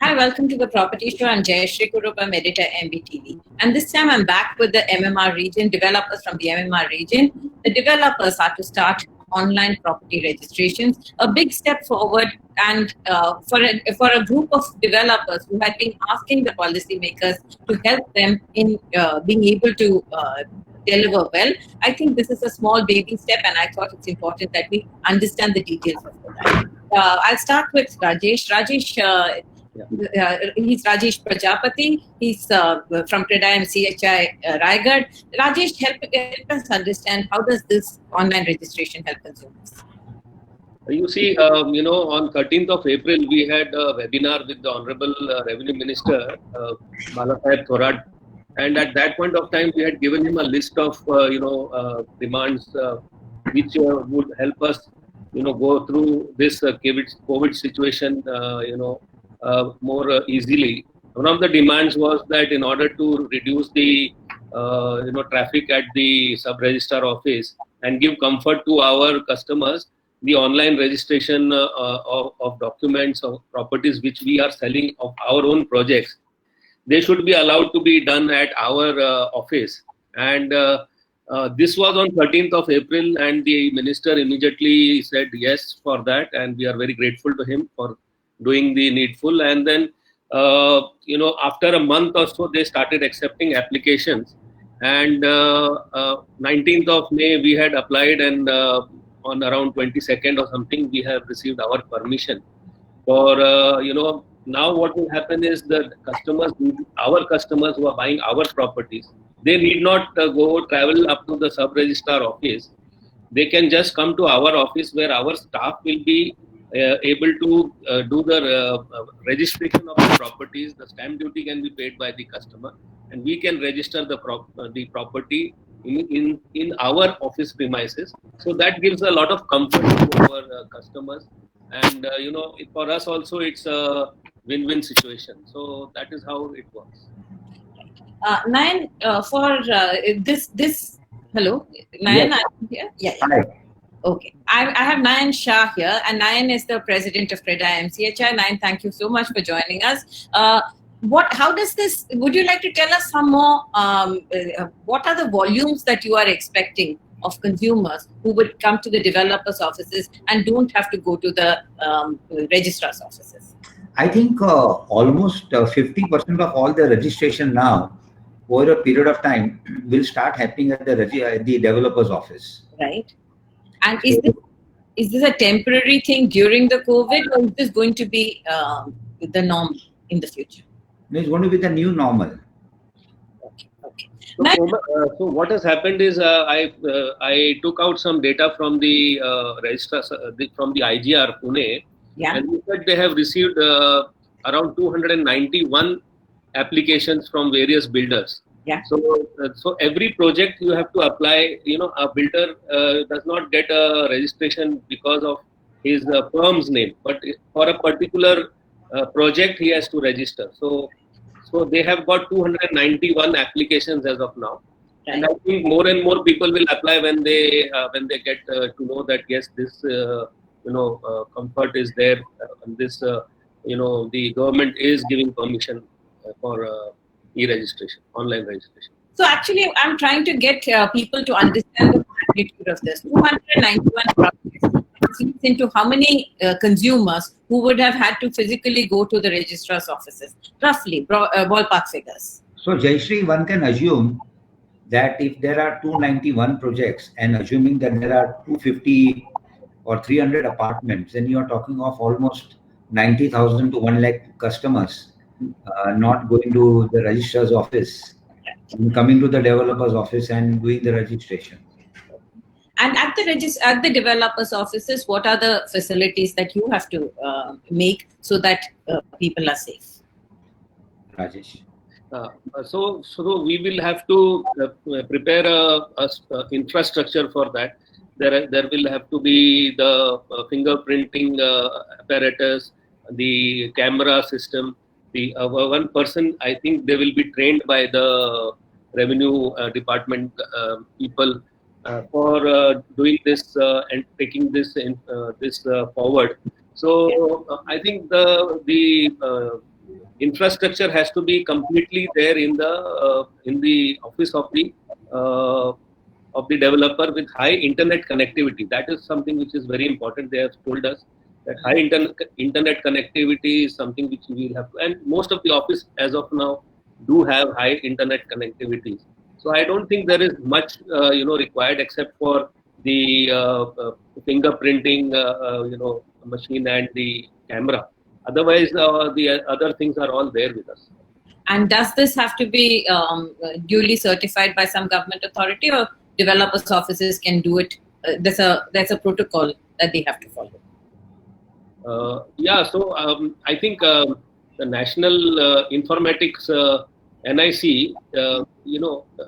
Hi, welcome to the Property Show. I'm Jayashree Kurup, I'm editor MBTV. And this time I'm back with the MMR region, developers from the MMR region. The developers are to start online property registrations, a big step forward, and for a group of developers who had been asking the policymakers to help them in being able to deliver well. I think this is a small baby step, and I thought it's important that we understand the details of that. I'll start with Rajesh. He's Rajesh Prajapati. He's from CREDAI-MCHI Raigad. Rajesh, help us understand, how does this online registration help consumers? You see, on 13th of April, we had a webinar with the Honorable Revenue Minister, Balasaheb Thorat. And at that point of time, we had given him a list of, demands which would help us, go through this COVID situation, more easily. One of the demands was that in order to reduce the, traffic at the sub-registrar office and give comfort to our customers, the online registration of documents of properties which we are selling of our own projects, they should be allowed to be done at our office. And this was on 13th of April, and the minister immediately said yes for that, and we are very grateful to him for doing the needful. And then, after a month or so, they started accepting applications. And 19th of May, we had applied, and on around 22nd or something, we have received our permission for, now what will happen is that our customers who are buying our properties, they need not travel up to the sub-registrar office. They can just come to our office, where our staff will be able to do the registration of the properties. The stamp duty can be paid by the customer, and we can register the property in our office premises. So that gives a lot of comfort to our customers, and for us also it's a win-win situation. So that is how it works. Nayan, for this, hello, Nayan, Yes. here? Yeah. Hi. Okay, I have Nayan Shah here, and Nayan is the president of CREDAI-MCHI. Nayan, thank you so much for joining us. How does this, would you like to tell us some more, what are the volumes that you are expecting of consumers who would come to the developers' offices and don't have to go to the registrar's offices? I think almost 50% of all the registration now, over a period of time, will start happening at the developer's office. Right. And is this a temporary thing during the COVID, or is this going to be the norm in the future? It's going to be the new normal. Okay. So what has happened is I took out some data from the registrar, from the IGR Pune, and in fact they have received around 291 applications from various builders. Yeah. So every project you have to apply. A builder does not get a registration because of his firm's name, but for a particular project he has to register. So they have got 291 applications as of now, and I think more and more people will apply when they get to know that yes, this comfort is there, and this the government is giving permission for e-registration, online registration. So actually, I'm trying to get people to understand the magnitude of this. 291 projects into how many consumers who would have had to physically go to the registrar's offices, roughly, ballpark figures. So Jayashree, one can assume that if there are 291 projects, and assuming that there are 250 or 300 apartments, then you are talking of almost 90,000 to 1 lakh customers not going to the registrar's office, and coming to the developer's office and doing the registration. And at the developers' offices, what are the facilities that you have to make so that people are safe? Rajesh. So we will have to prepare a infrastructure for that. There will have to be the fingerprinting apparatus, the camera system. The one person, I think they will be trained by the revenue department people for doing this and taking this forward. So I think the infrastructure has to be completely there in the office of the developer with high internet connectivity. That is something which is very important. They have told us that high internet connectivity is something which we will have to, and most of the office as of now do have high internet connectivity. So I don't think there is much required except for the fingerprinting machine and the camera. Otherwise, the other things are all there with us. And does this have to be duly certified by some government authority, or developers' offices can do it? There's a protocol that they have to follow. So I think the National Informatics NIC,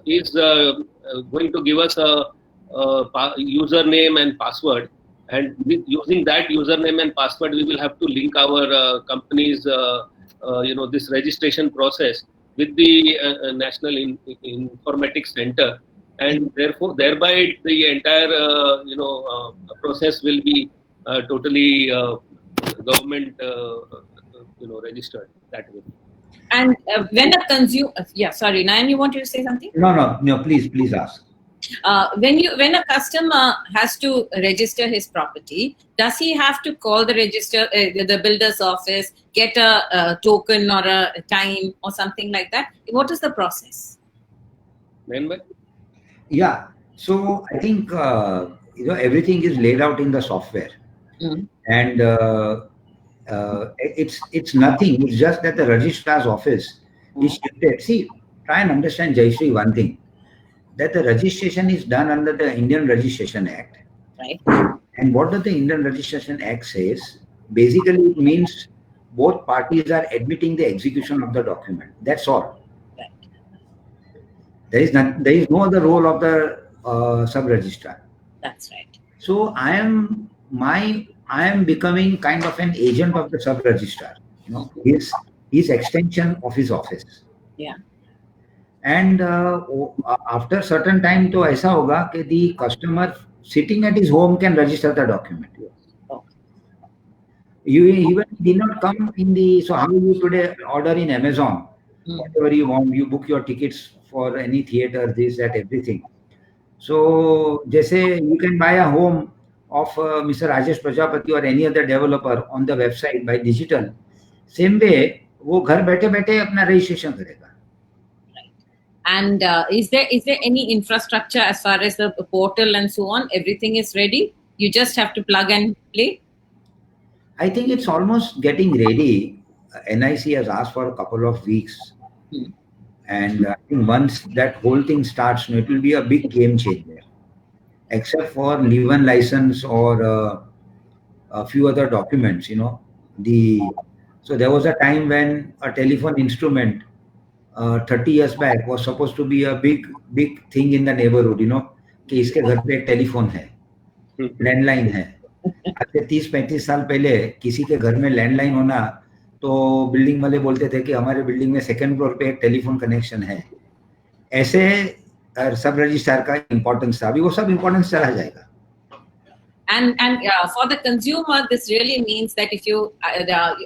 is going to give us a username and password, and with using that username and password, we will have to link our company's this registration process with the National Informatics Center, and thereby the entire process will be totally government registered that way. And when a consumer, sorry, Nayan, you wanted to say something? No, please ask. When a customer has to register his property, does he have to call the builder's office, get a token or a time or something like that? What is the process? Yeah, so I think everything is laid out in the software, and it's nothing. It's just that the registrar's office is shifted. See, try and understand, Jayashree, one thing, that the registration is done under the Indian Registration Act. Right. And what does the Indian Registration Act says? Basically, it means both parties are admitting the execution of the document. That's all. Right. There is no other role of the sub-registrar. That's right. So I am becoming kind of an agent of the sub-registrar. His extension of his office. Yeah. And after certain time, to aisa hoga कि the customer sitting at his home can register the document. Oh. You even did not come in the. So how you today order in Amazon, whatever you want, you book your tickets for any theater, this, that, everything. So, जैसे you can buy a home of Mr. Rajesh Prajapati or any other developer on the website by digital. Same way, वो घर बैठे-बैठे अपना registration करेगा. And is there any infrastructure as far as the portal and so on? Everything is ready. You just have to plug and play. I think it's almost getting ready. NIC has asked for a couple of weeks, and I think once that whole thing starts, it will be a big game changer. Except for live-in license or a few other documents, So there was a time when a telephone instrument 30 years back was supposed to be a big thing in the neighborhood, कि इसके घर पे एक telephone है, landline है. आज से 30-35 साल पहले किसी के घर में लैंडलाइन होना तो बिल्डिंग वाले बोलते थे कि हमारे बिल्डिंग में सेकंड फ्लोर पे एक टेलीफोन कनेक्शन है. ऐसे सब रजिस्ट्रार का इम्पोर्टेंस था. अभी वो सब इम्पोर्टेंस चला जाएगा. And for the consumer, this really means that if you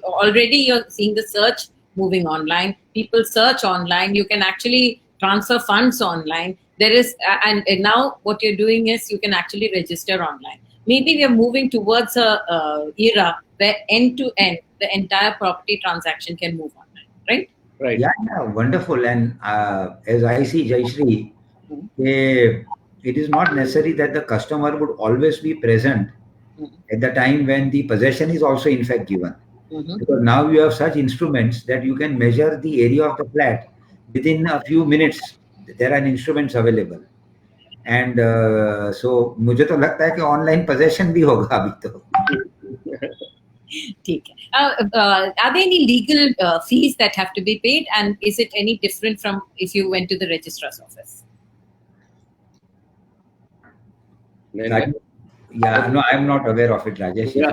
already you're seeing the search moving online, people search online, you can actually transfer funds online. There is, and now what you're doing is you can actually register online. Maybe we are moving towards a era where end to end, the entire property transaction can move online, right? Right. Yeah, wonderful. And as I see, Jayashree, it is not necessary that the customer would always be present at the time when the possession is also in fact given. Because now you have such instruments that you can measure the area of the flat within a few minutes. There are instruments available. And so मुझे तो लगता है कि online possession भी होगा अभी तो. ठीक है. Are there any legal fees that have to be paid, and is it any different from if you went to the registrar's office? Yeah, no, I'm not aware of it, Rajesh. Yeah,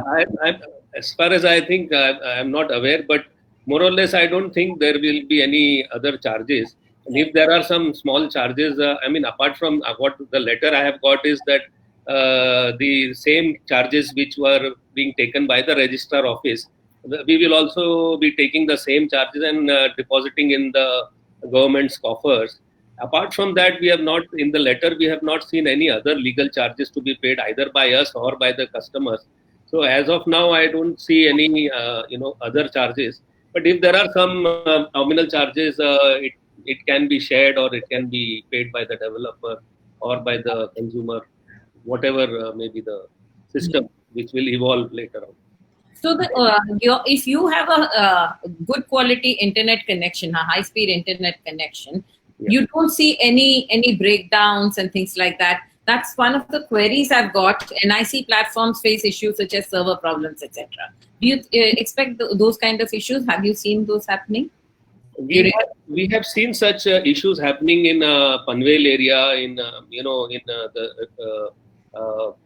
as far as I think, I'm not aware, but more or less, I don't think there will be any other charges. And if there are some small charges, apart from what the letter I have got is that the same charges which were being taken by the registrar office, we will also be taking the same charges and depositing in the government's coffers. Apart from that, we have not, in the letter, we have not seen any other legal charges to be paid either by us or by the customers. So as of now, I don't see any, other charges. But if there are some nominal charges, it can be shared or it can be paid by the developer or by the consumer, whatever may be the system, which will evolve later on. So if you have a good quality internet connection, a high speed internet connection, you don't see any breakdowns and things like that. That's one of the queries I've got. NIC platforms face issues such as server problems, etc. Do you expect those kind of issues? Have you seen those happening? We have seen such issues happening in Panvel area, in the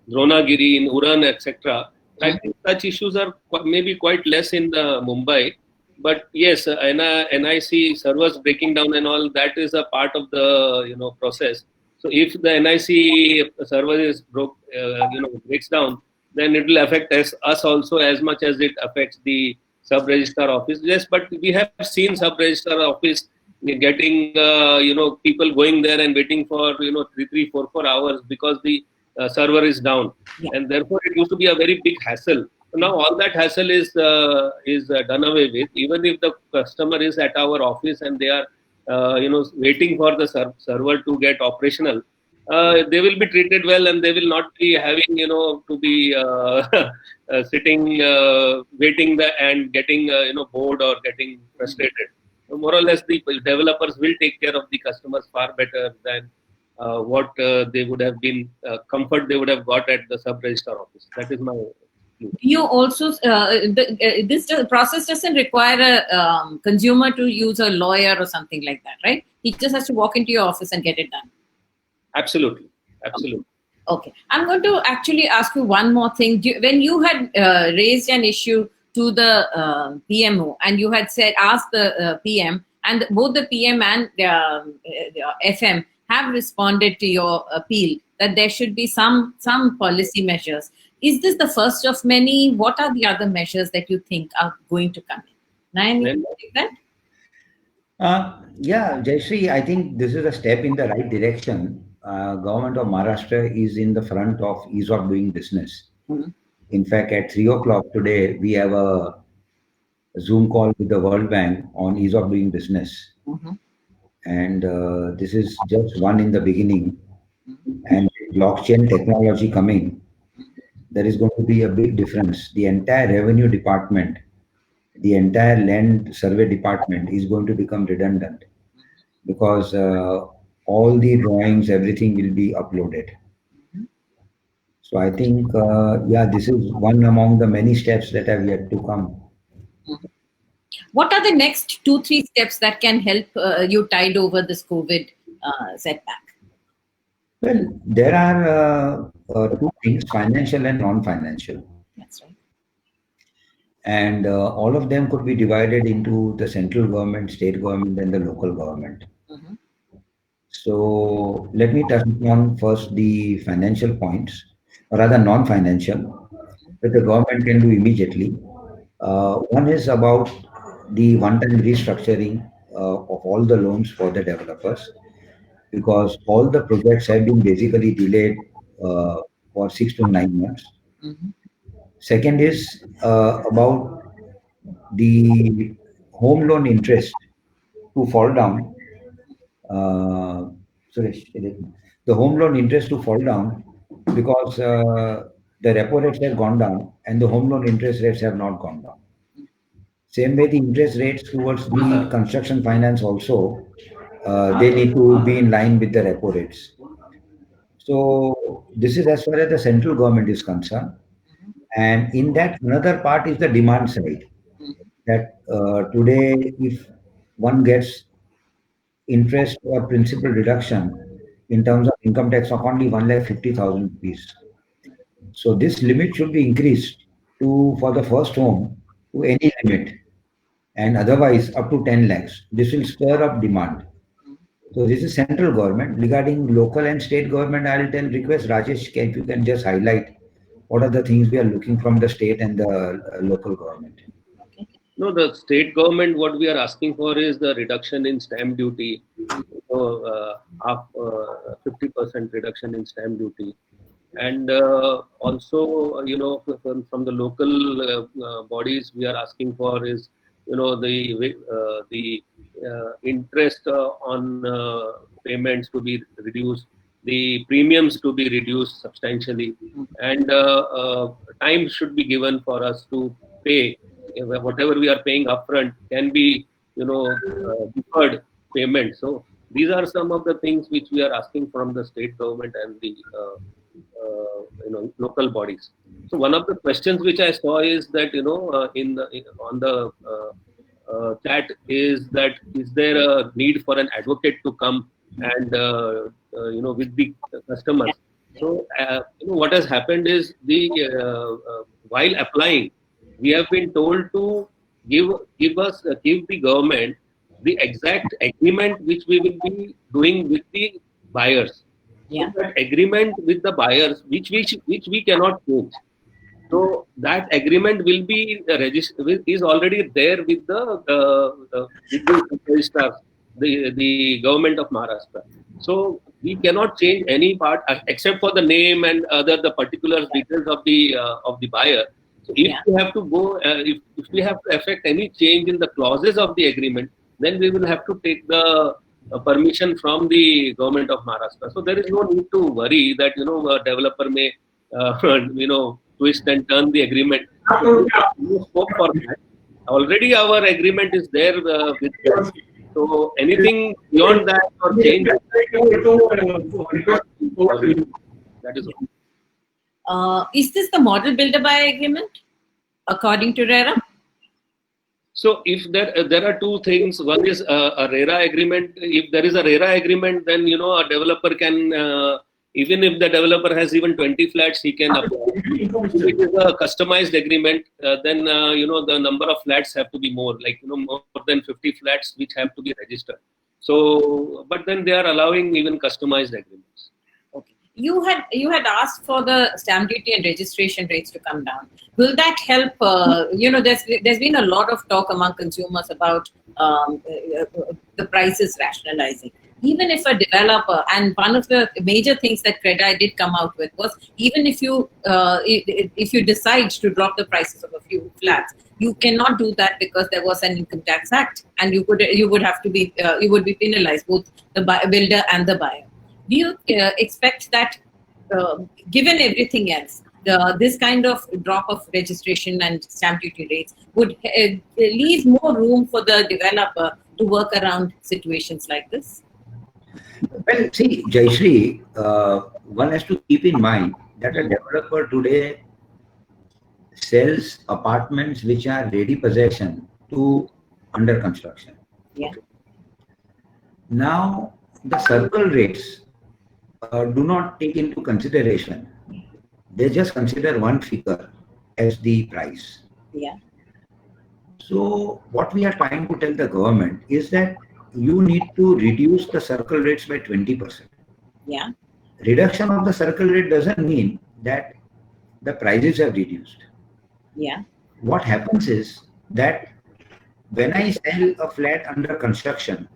Dronagiri, in Uran, etc. I think such issues are maybe quite less in Mumbai. But yes, NIC servers breaking down and all, that is a part of the process. So if the NIC server is breaks down, then it will affect us also as much as it affects the sub-registrar office. Yes, but we have seen sub-registrar office getting people going there and waiting for 3, 4 hours because the server is down, and therefore it used to be a very big hassle. So now all that hassle is done away with. Even if the customer is at our office and they are waiting for the server to get operational, they will be treated well and they will not be having to be sitting waiting and getting bored or getting frustrated. So more or less, the developers will take care of the customers far better than what they would have been comfort they would have got at the sub-registrar office. That is my view. You also this process doesn't require a consumer to use a lawyer or something like that, right? He just has to walk into your office and get it done. Absolutely. Okay. I'm going to actually ask you one more thing. When you had raised an issue to the PMO and you had asked the PM, and both the PM and FM have responded to your appeal that there should be some policy measures. Is this the first of many? What are the other measures that you think are going to come in? Nayan, you take that? Yeah, Jayashree, I think this is a step in the right direction. Government of Maharashtra is in the front of ease of doing business. In fact, at 3 o'clock today, we have a Zoom call with the World Bank on ease of doing business. And this is just one in the beginning. And blockchain technology coming, there is going to be a big difference. The entire revenue department, the entire land survey department is going to become redundant because all the drawings, everything will be uploaded. So I think, this is one among the many steps that have yet to come. What are the next 2-3 steps that can help you tide over this COVID setback? Well, there are two things, financial and non-financial. That's right. And all of them could be divided into the central government, state government, and the local government. So let me touch on first the financial points, or rather non-financial, that the government can do immediately. One is about the one-time restructuring of all the loans for the developers, because all the projects have been basically delayed for 6 to 9 months. Second is about the home loan interest to fall down. Suresh, the home loan interest to fall down because the repo rates have gone down and the home loan interest rates have not gone down. Same way, the interest rates towards the construction finance also, they need to be in line with the repo rates. So this is as far as the central government is concerned. And in that, another part is the demand side. That today, if one gets interest or principal reduction in terms of income tax of only 1,50,000 rupees. So this limit should be increased for the first home to any limit, and otherwise up to 10 lakhs. This will spur up demand. So this is central government. Regarding local and state government, I'll request Rajesh if you can just highlight what are the things we are looking from the state and the local government? No, the state government, what we are asking for is the reduction in stamp duty. So, 50% reduction in stamp duty. And also, from the local bodies, we are asking for is, the interest on payments to be reduced, the premiums to be reduced substantially, and time should be given for us to pay. Whatever we are paying upfront can be, deferred payment. So these are some of the things which we are asking from the state government and the local bodies. So one of the questions which I saw is that on the chat is that is there a need for an advocate to come and with the customers. So what has happened is the while applying, we have been told to give the government the exact agreement which we will be doing with the buyers. Yeah. So that agreement with the buyers, which we cannot change. So that agreement will be is already there with the registrars, the government of Maharashtra. So we cannot change any part except for the name and the particular details of the buyer. So if we have to go, if we have to affect any change in the clauses of the agreement, then we will have to take the permission from the government of Maharashtra. So there is no need to worry that a developer may twist and turn the agreement. So no scope for that. Already our agreement is there with them. So anything beyond that or change, that is all. Is this the model builder buyer agreement according to RERA? So if there are two things, one is a RERA agreement. If there is a RERA agreement, then a developer can, even if the developer has even 20 flats, he can apply. If it is a customized agreement, then the number of flats have to be more, like more than 50 flats which have to be registered. So, but then they are allowing even customized agreements. You had asked for the stamp duty and registration rates to come down. Will that help? There's been a lot of talk among consumers about the prices rationalizing. Even if a developer, and one of the major things that CREDAI did come out with was, even if you decide to drop the prices of a few flats, you cannot do that because there was an income tax act, and you would be penalized, both the builder and the buyer. Do you expect that, given everything else, this kind of drop of registration and stamp duty rates would leave more room for the developer to work around situations like this? Well, see, Jayashree, one has to keep in mind that a developer today sells apartments which are ready possession to under construction. Yeah. Now, the circle rates do not take into consideration. They just consider one figure as the price. Yeah. So what we are trying to tell the government is that you need to reduce the circle rates by 20%. Yeah. Reduction of the circle rate doesn't mean that the prices have reduced. Yeah. What happens is that when I sell a flat under construction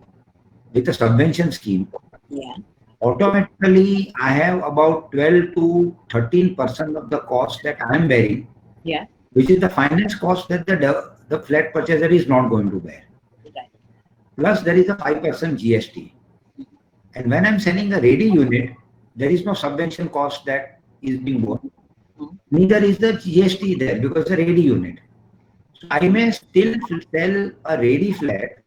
with a subvention scheme, Yeah. automatically I have about 12 to 13% of the cost that I am bearing, Yeah. which is the finance cost that the flat purchaser is not going to bear. Right. Plus there is a 5% GST. And when I'm selling a ready unit, there is no subvention cost that is being borne. Neither is the GST there because it's a ready unit. So I may still sell a ready flat.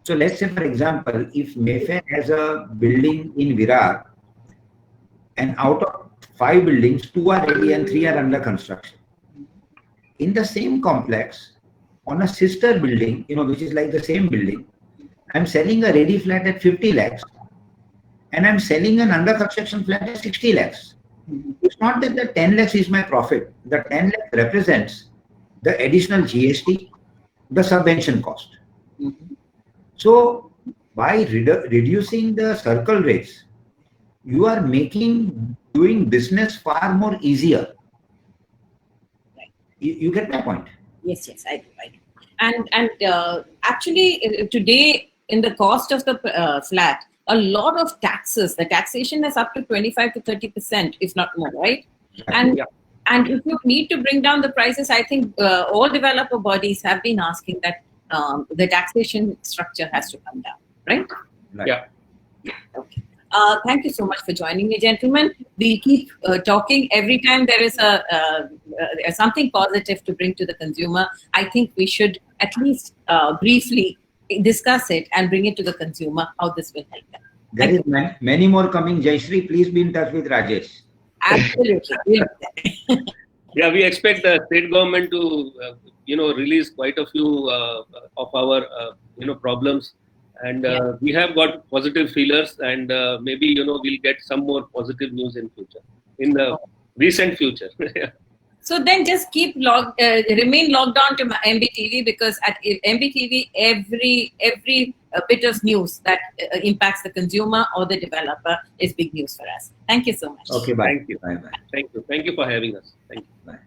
So let's say, for example, if Mayfair has a building in Virar, and out of 5 buildings, 2 are ready and 3 are under construction. In the same complex, on a sister building, which is like the same building, I'm selling a ready flat at 50 lakhs, and I'm selling an under construction flat at 60 lakhs. It's not that the 10 lakhs is my profit. The 10 lakhs represents the additional GST, the subvention cost. So by reducing the circle rates, you are making doing business far more easier. You get my point? Yes, I do. And actually, today in the cost of the flat, a lot of taxes. The taxation is up to 25 to 30%, if not more, right? And Yeah. and if you need to bring down the prices, I think all developer bodies have been asking that the taxation structure has to come down, right? Right. Yeah. Okay. Thank you so much for joining me, gentlemen. We'll keep talking every time there is something positive to bring to the consumer. I think we should at least briefly discuss it and bring it to the consumer, how this will help them. There is many more coming. Jayashree, please be in touch with Rajesh. Absolutely. Yeah, we expect the state government to, release quite a few of our, problems. And we have got positive feelers, and maybe, we'll get some more positive news in future, in the recent future. So then just remain logged on to MBTV, because at MBTV, every bit of news that impacts the consumer or the developer is big news for us. Thank you so much. Okay, bye. Thank you. Bye. Thank you. Thank you for having us. Thank you. Bye.